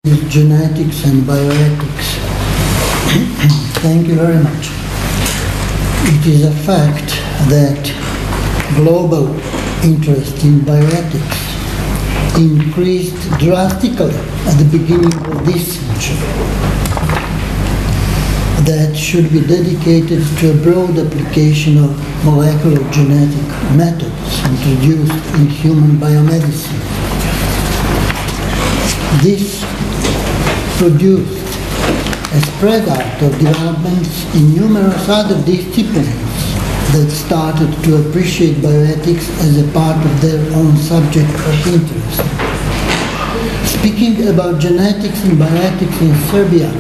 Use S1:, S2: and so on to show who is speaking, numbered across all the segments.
S1: Genetics and bioethics. Thank you very much. It is a fact that global interest in bioethics increased drastically at the beginning of this century. That should be dedicated to a broad application of molecular genetic methods introduced in human biomedicine. This produced a spread out of developments in numerous other disciplines that started to appreciate bioethics as a part of their own subject of interest. Speaking about genetics and bioethics in Serbia,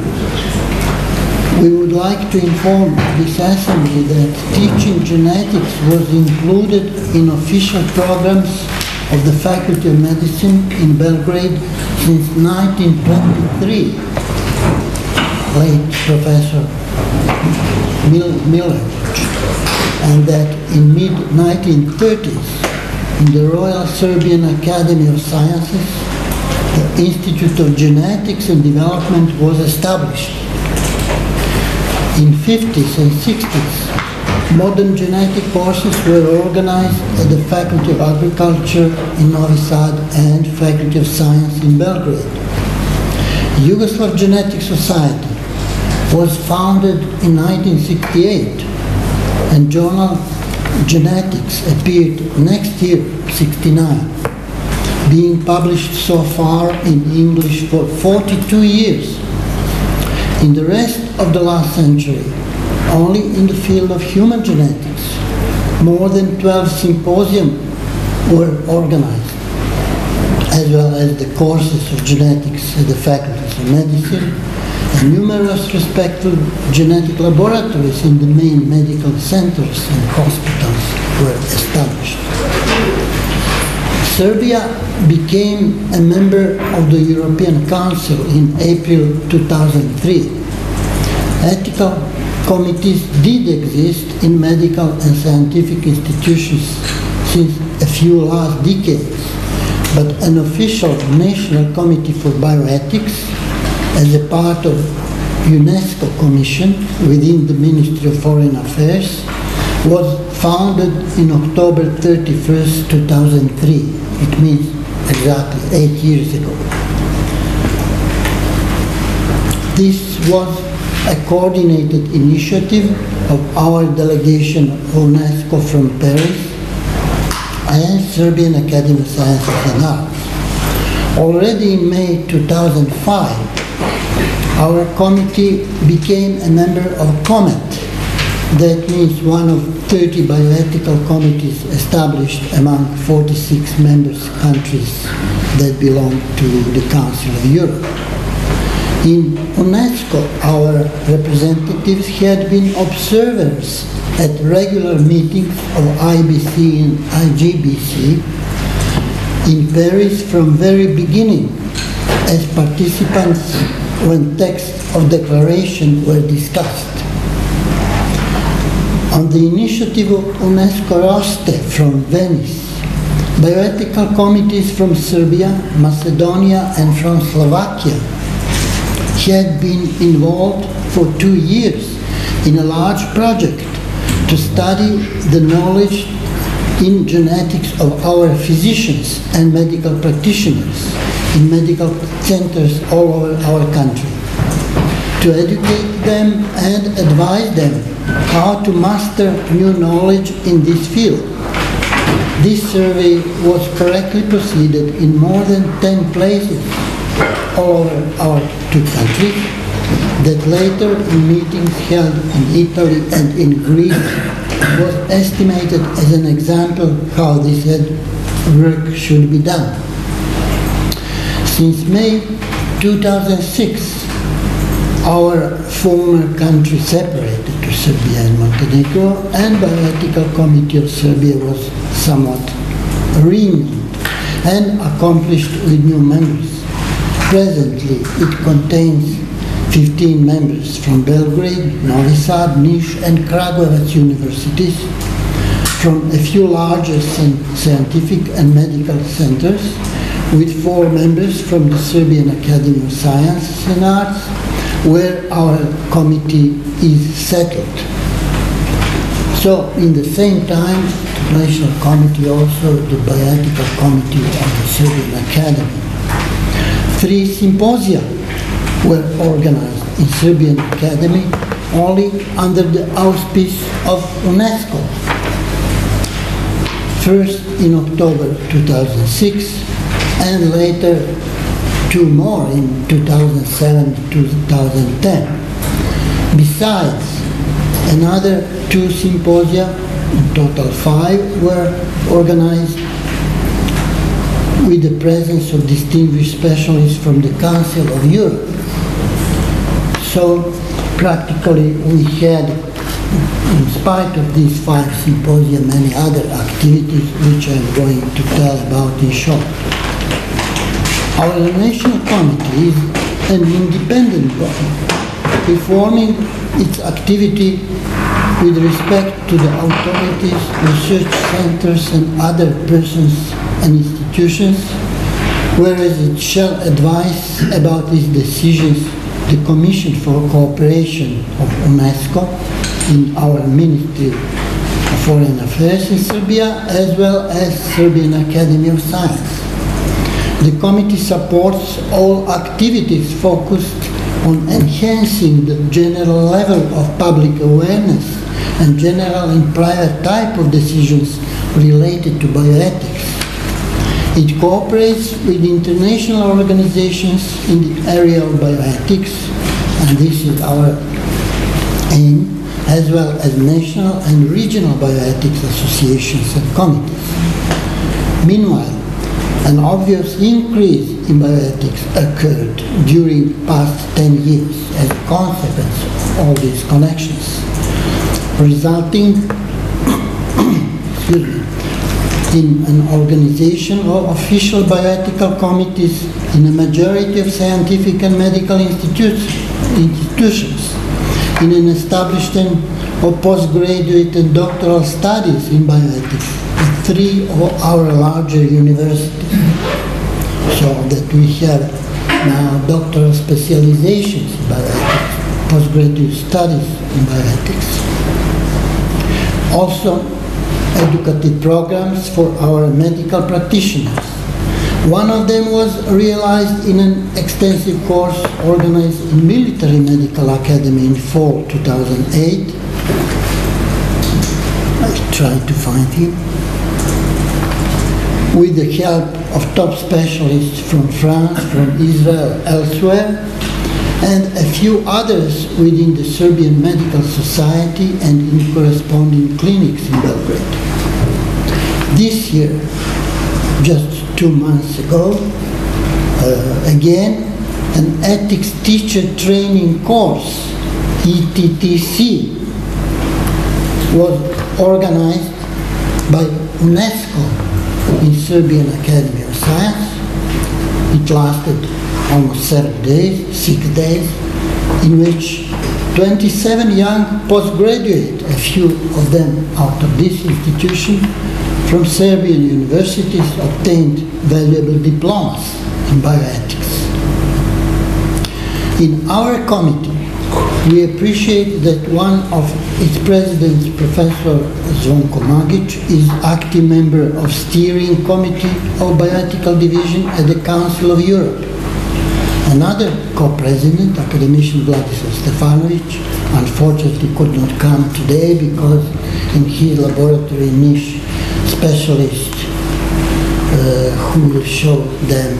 S1: we would like to inform this assembly that teaching genetics was included in official programs of the Faculty of Medicine in Belgrade since 1923. Late Professor Milanovic, and that in mid-1930s, in the Royal Serbian Academy of Sciences, the Institute of Genetics and Development was established. In 50s and 60s, modern genetic courses were organized at the Faculty of Agriculture in Novi Sad and Faculty of Science in Belgrade. Yugoslav Genetic Society was founded in 1968, and journal Genetics appeared next year, 69, being published so far in English for 42 years. In the rest of the last century, only in the field of human genetics, more than 12 symposiums were organized, as well as the courses of genetics at the faculties of medicine, and numerous respectful genetic laboratories in the main medical centers and hospitals were established. Serbia became a member of the European Council in April 2003. Ethical committees did exist in medical and scientific institutions since a few last decades, but an official National Committee for Bioethics, as a part of UNESCO Commission within the Ministry of Foreign Affairs, was founded in October 31st, 2003. It means exactly 8 years ago. This was a coordinated initiative of our delegation of UNESCO from Paris and Serbian Academy of Sciences and Arts. Already in May 2005, our committee became a member of COMET. That means one of 30 bioethical committees established among 46 member countries that belong to the Council of Europe. In UNESCO, our representatives had been observers at regular meetings of IBC and IGBC in Paris from very beginning as participants when texts of declaration were discussed. On the initiative of UNESCO Roste from Venice, bioethical committees from Serbia, Macedonia, and from Slovakia had been involved for 2 years in a large project to study the knowledge in genetics of our physicians and medical practitioners in medical centers all over our country, to educate them and advise them how to master new knowledge in this field. This survey was correctly proceeded in more than 10 places all over our two countries, that later in meetings held in Italy and in Greece was estimated as an example how this work should be done. Since May 2006, our former country separated to Serbia and Montenegro, and Bioethical Committee of Serbia was somewhat renamed and accomplished with new members. Presently, it contains 15 members from Belgrade, Novi Sad, Niš, and Kragujevac universities, from a few larger scientific and medical centers, with 4 members from the Serbian Academy of Sciences and Arts, where our committee is settled. So, in the same time, the National Committee, also the Bioethical Committee of the Serbian Academy. 3 symposia were organized in Serbian Academy only under the auspice of UNESCO. First in October 2006, and later 2 more in 2007-2010. Besides, another 2 symposia, in total 5, were organized with the presence of distinguished specialists from the Council of Europe. So practically we had, in spite of these 5 symposia, many other activities which I'm going to tell about in short. Our National Committee is an independent body, performing its activity with respect to the authorities, research centers and other persons and institutions, whereas it shall advise about its decisions the Commission for Cooperation of UNESCO in our Ministry of Foreign Affairs in Serbia, as well as Serbian Academy of Science. The committee supports all activities focused on enhancing the general level of public awareness and general and private type of decisions related to bioethics. It cooperates with international organizations in the area of bioethics, and this is our aim, as well as national and regional bioethics associations and committees. Meanwhile, an obvious increase in bioethics occurred during past 10 years as a consequence of all these connections, resulting in an organization of official bioethical committees in a majority of scientific and medical institutions, in an establishment of postgraduate and doctoral studies in bioethics at 3 of our larger universities, so that we have now doctoral specializations in bioethics, postgraduate studies in bioethics. Also, educative programs for our medical practitioners. One of them was realized in an extensive course organized in Military Medical Academy in fall 2008. I tried to find him. With the help of top specialists from France, from Israel, elsewhere, and a few others within the Serbian Medical Society and in corresponding clinics in Belgrade. This year, just 2 months ago, again, an ethics teacher training course, ETTC, was organized by UNESCO in Serbian Academy of Science. It lasted almost 6 days, in which 27 young postgraduates, a few of them out of this institution, from Serbian universities obtained valuable diplomas in bioethics. In our committee, we appreciate that one of its presidents, Professor Zvonko Magic, is active member of Steering Committee of Bioethical Division at the Council of Europe. Another co-president, academician Vladislav Stefanovic, unfortunately could not come today because in his laboratory niche specialist who will show them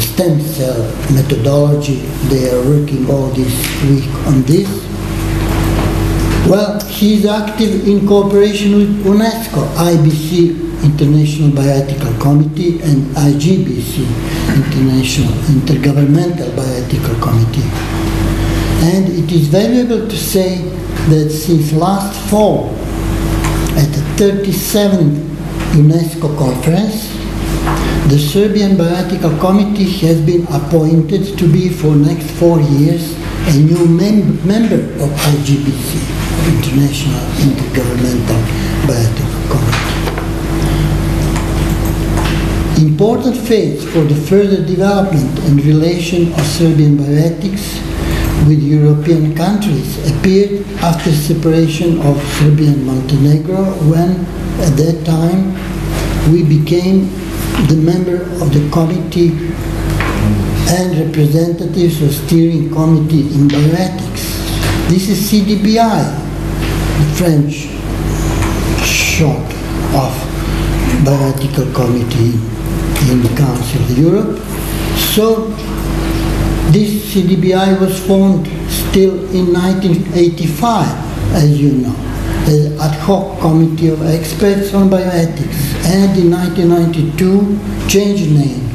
S1: stem cell methodology. They are working all this week on this. Well, he is active in cooperation with UNESCO, IBC, International Bioethical Committee, and IGBC, International Intergovernmental Bioethical Committee. And it is valuable to say that since last fall, at the 37th UNESCO conference, the Serbian Bioethical Committee has been appointed to be for next 4 years a new member of IGBC, International Intergovernmental Bioethical Committee. Important phase for the further development and relation of Serbian bioethics with European countries appeared after separation of Serbia and Montenegro, when at that time we became the member of the committee and representatives of steering committee in bioethics. This is CDBI, the French short of bioethical committee in the Council of Europe. So this CDBI was formed still in 1985, as you know, as ad hoc committee of experts on bioethics, and in 1992 changed name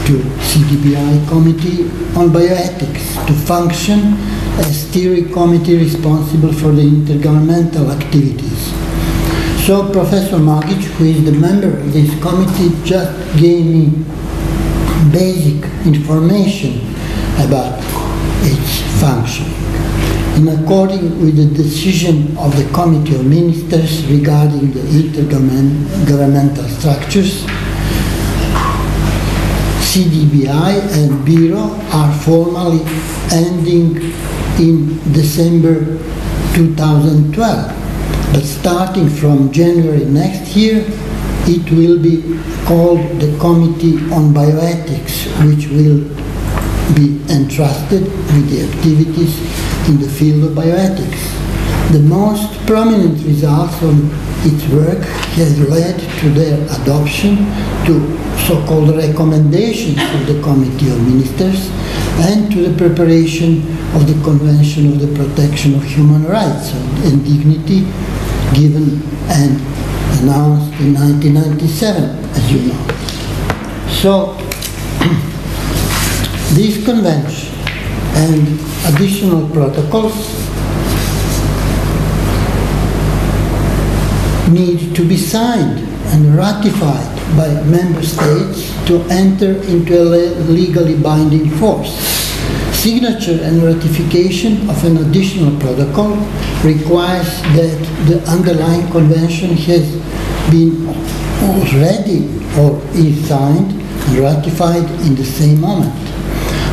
S1: to CDBI Committee on Bioethics to function as steering committee responsible for the intergovernmental activities. So Professor Magic, who is the member of this committee, just gave me basic information about its functioning. In accordance with the decision of the Committee of Ministers regarding the intergovernmental structures, CDBI and Bureau are formally ending in December 2012. But starting from January next year, it will be called the Committee on Bioethics, which will be entrusted with the activities in the field of bioethics. The most prominent results of its work has led to their adoption to so-called recommendations of the Committee of Ministers and to the preparation of the Convention of the Protection of Human Rights and Dignity, given and announced in 1997, as you know. So, this convention and additional protocols need to be signed and ratified by member states to enter into a legally binding force. Signature and ratification of an additional protocol requires that the underlying convention has been already or is signed and ratified in the same moment.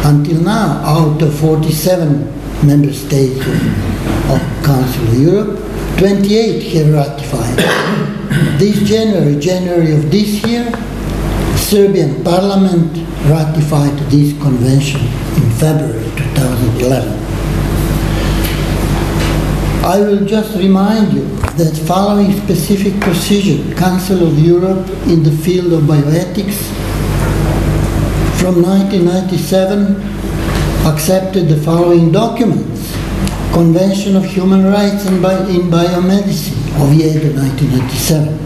S1: Until now, out of 47 member states of Council of Europe, 28 have ratified. This January of this year, Serbian Parliament ratified this convention in February 2011. I will just remind you that following specific procedure, Council of Europe in the field of bioethics from 1997 accepted the following documents: Convention of Human Rights in Biomedicine of Vienna 1997,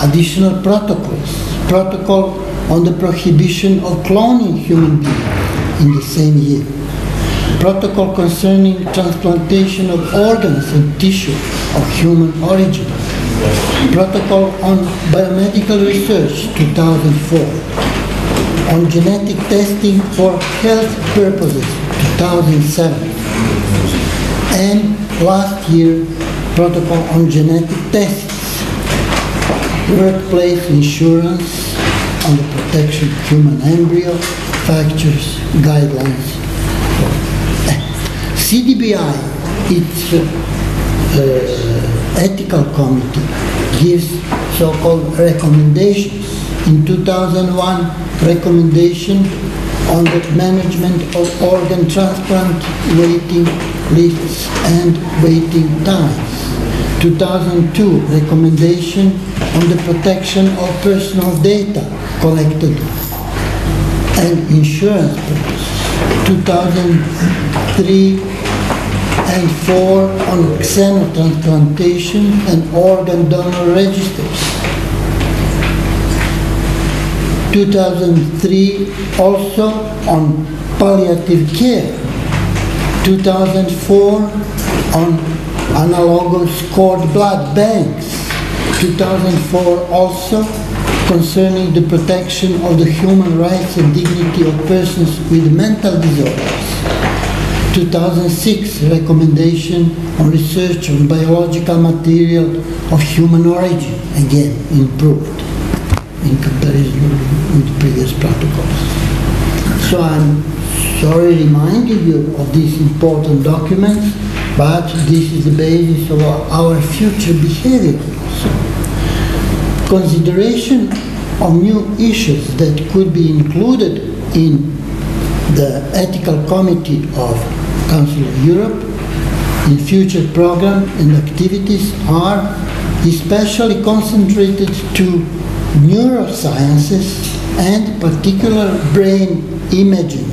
S1: additional protocols, protocol on the prohibition of cloning human beings in the same year, protocol concerning transplantation of organs and tissue of human origin, protocol on biomedical research 2004, on genetic testing for health purposes 2007, and last year protocol on genetic tests, workplace insurance, on the protection of human embryo, factors, guidelines. CDBI, its ethical committee, gives so-called recommendations. In 2001, recommendation on the management of organ transplant waiting lists and waiting times. 2002, recommendation on the protection of personal data collected and insurance purposes. 2003 and 4 on xenotransplantation and organ donor registers. 2003 also on palliative care. 2004 on analogous cord blood banks. 2004 also concerning the protection of the human rights and dignity of persons with mental disorders. 2006 recommendation on research on biological material of human origin, again improved in comparison with previous protocols. So I'm sorry reminding you of these important documents, but this is the basis of our future behavior. Consideration of new issues that could be included in the Ethical Committee of Council of Europe in future programs and activities are especially concentrated to neurosciences and particular brain imaging,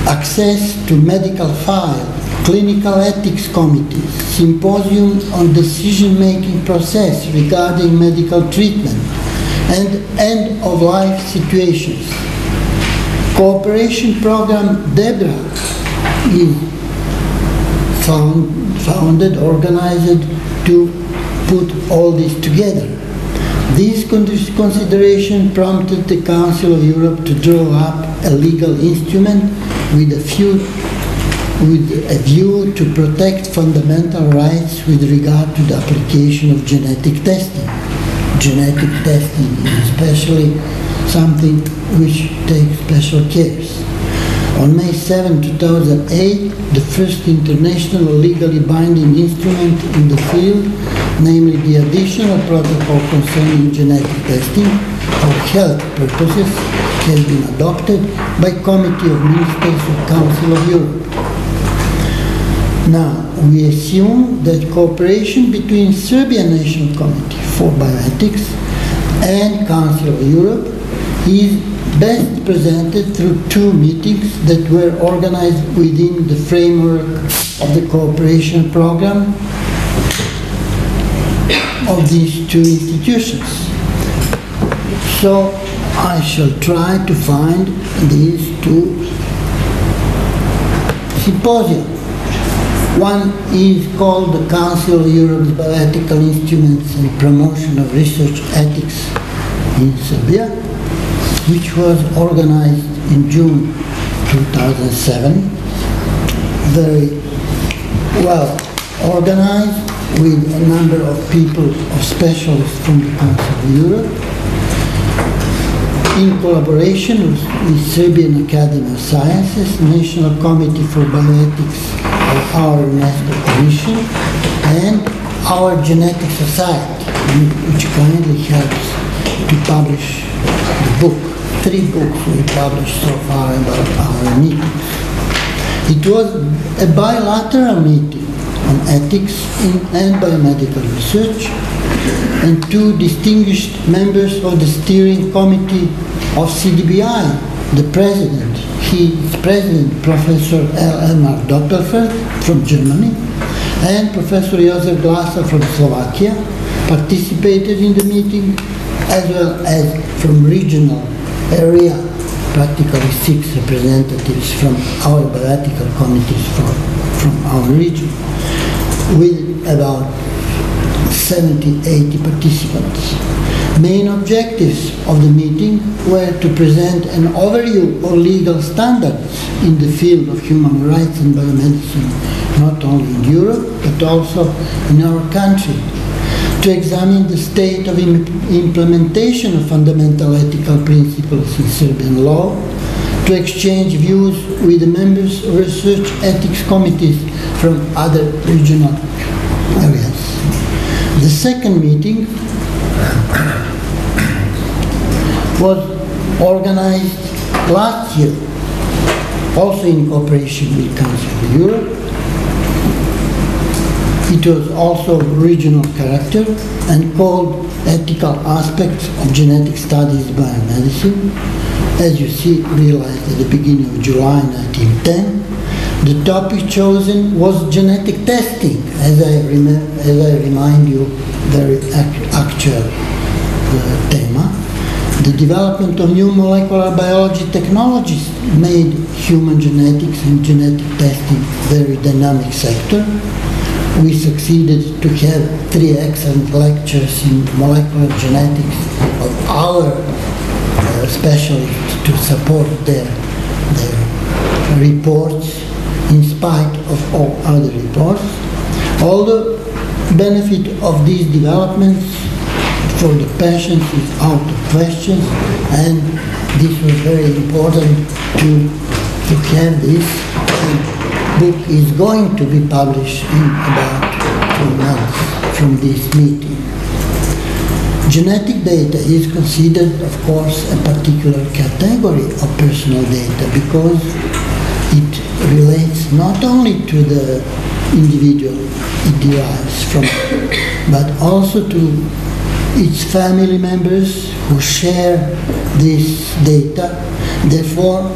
S1: access to medical files, clinical ethics committees, symposium on decision-making process regarding medical treatment, and end-of-life situations. Cooperation program DEBRA is founded, organized to put all this together. This consideration prompted the Council of Europe to draw up a legal instrument with a view to protect fundamental rights with regard to the application of genetic testing. Genetic testing is especially something which takes special cares. On May 7, 2008, the first international legally binding instrument in the field, namely the additional protocol concerning genetic testing for health purposes, has been adopted by Committee of Ministers of Council of Europe. Now, we assume that cooperation between Serbian National Committee for Bioethics and Council of Europe is best presented through two meetings that were organized within the framework of the cooperation program of these two institutions. So I shall try to find these two symposia. One is called the Council of Europe's Bioethical Instruments and Promotion of Research Ethics in Serbia, which was organized in June 2007. Very well organized, with a number of people, of specialists from the Council of Europe, in collaboration with Serbian Academy of Sciences, National Committee for Bioethics of our UNESCO Commission, and our Genetic Society, which kindly helps to publish the book. 3 books we published so far about our meetings. It was a bilateral meeting on ethics and biomedical research, and 2 distinguished members of the steering committee of CDBI, the president. He is President Professor Elmar Doppelfeld from Germany and Professor Josef Glasa from Slovakia participated in the meeting, as well as from regional area, practically 6 representatives from our bioethical committees from our region, with about 70-80 participants. Main objectives of the meeting were to present an overview of legal standards in the field of human rights and biomedicine, not only in Europe, but also in our country, to examine the state of implementation of fundamental ethical principles in Serbian law, to exchange views with the members of research ethics committees from other regional areas. The second meeting was organized last year, also in cooperation with Council of Europe. It was also regional character and called Ethical Aspects of Genetic Studies Biomedicine. As you see, realized at the beginning of July 1910. The topic chosen was genetic testing, as I remind you, very actual tema. The development of new molecular biology technologies made human genetics and genetic testing very dynamic sector. We succeeded to have 3 excellent lectures in molecular genetics of our specialists to support their reports in spite of all other reports. All the benefit of these developments for the patients is out of question, and this was very important to have this. The book is going to be published in about 2 months from this meeting. Genetic data is considered, of course, a particular category of personal data because it relates not only to the individual it derives from, but also to its family members who share this data. Therefore,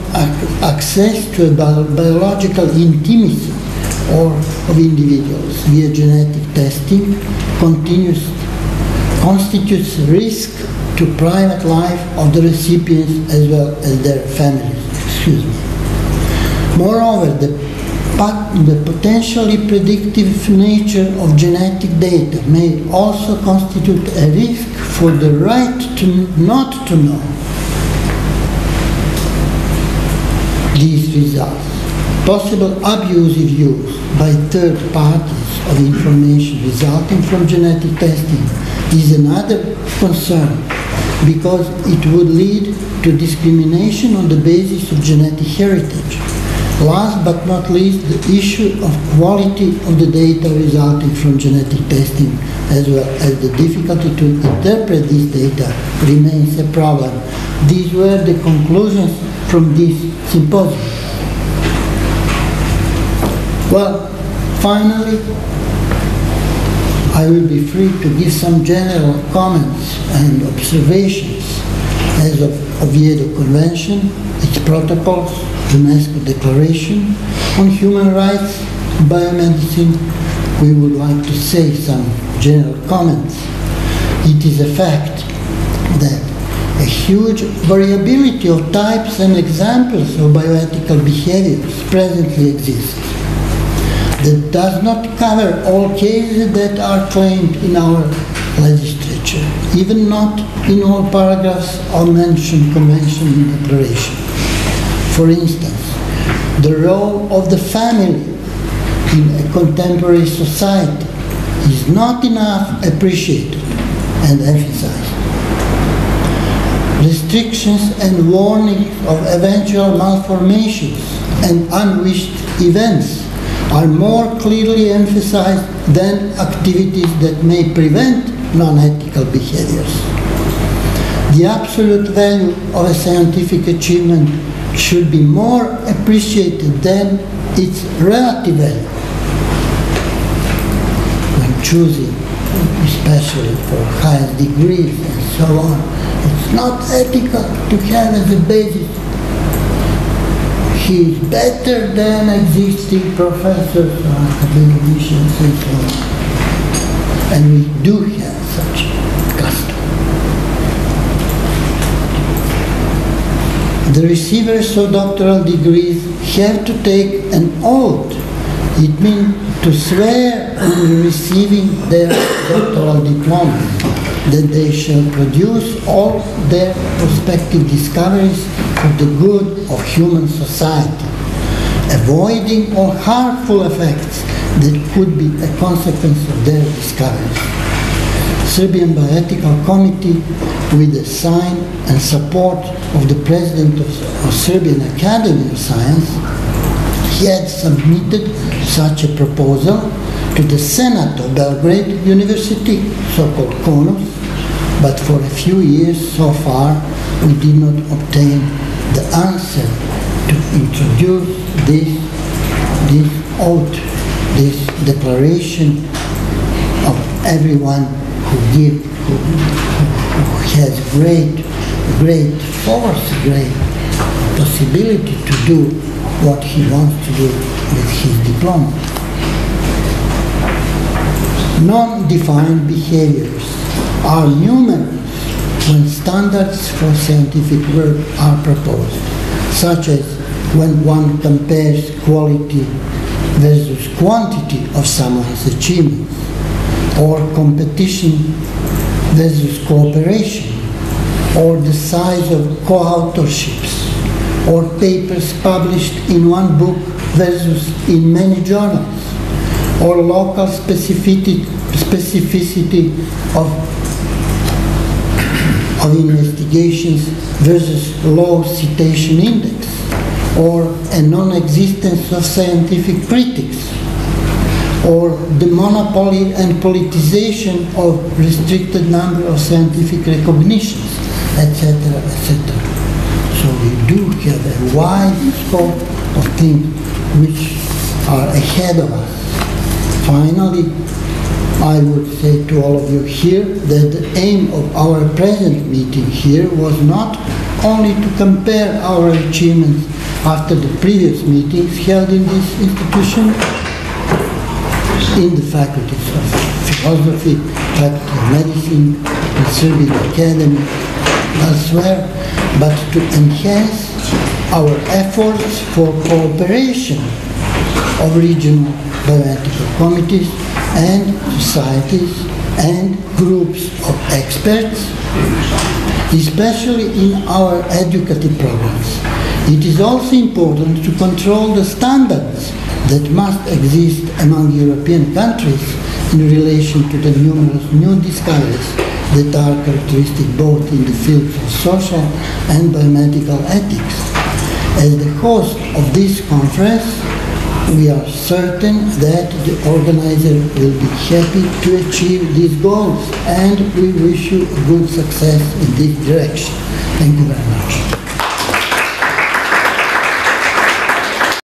S1: access to a biological intimacy of individuals via genetic testing constitutes risk to private life of the recipients as well as their families. Moreover, the potentially predictive nature of genetic data may also constitute a risk for the right not to know these results. Possible abusive use by third parties of information resulting from genetic testing is another concern because it would lead to discrimination on the basis of genetic heritage. Last but not least, the issue of quality of the data resulting from genetic testing, as well as the difficulty to interpret this data, remains a problem. These were the conclusions from this symposium. Well, finally, I will be free to give some general comments and observations as of Oviedo Convention, its protocols, UNESCO Declaration on Human Rights, Biomedicine. We would like to say some general comments. It is a fact that a huge variability of types and examples of bioethical behaviors presently exists. That does not cover all cases that are claimed in our legislature, even not in all paragraphs of mentioned convention and declaration. For instance, the role of the family in a contemporary society is not enough appreciated and emphasized. Restrictions and warnings of eventual malformations and unwished events are more clearly emphasized than activities that may prevent non-ethical behaviors. The absolute value of a scientific achievement should be more appreciated than its relative value. When choosing, especially for higher degrees and so on, it's not ethical to have as a basis he is better than existing professors or academicians and so on. And we do have such custom. The recipients of doctoral degrees have to take an oath. It means to swear on receiving their doctoral diploma that they shall produce all their prospective discoveries for the good of human society, avoiding all harmful effects that could be a consequence of their discoveries. Serbian Bioethical Committee, with the sign and support of the President of Serbian Academy of Science, had submitted such a proposal to the Senate of Belgrade University, so-called CONUS, but for a few years so far we did not obtain the answer to introduce this oath, this declaration of everyone who has great force, great possibility to do what he wants to do with his diploma. Non-defined behaviors are numerous when standards for scientific work are proposed, such as when one compares quality versus quantity of someone's achievements, or competition versus cooperation, or the size of co-authorships, or papers published in one book versus in many journals, or local specificity of of investigations versus low citation index, or a non-existence of scientific critics, or the monopoly and politicization of restricted number of scientific recognitions, etc., etc. So we do have a wide scope of things which are ahead of us. Finally, I would say to all of you here that the aim of our present meeting here was not only to compare our achievements after the previous meetings held in this institution, in the faculties of philosophy, faculty of medicine, the Serbian Academy, elsewhere, but to enhance our efforts for cooperation of regional bioethical committees and societies and groups of experts, especially in our educative programs. It is also important to control the standards that must exist among European countries in relation to the numerous new discoveries that are characteristic both in the fields of social and biomedical ethics. As the host of this conference, we are certain that the organizer will be happy to achieve these goals, and we wish you good success in this direction. Thank you very much.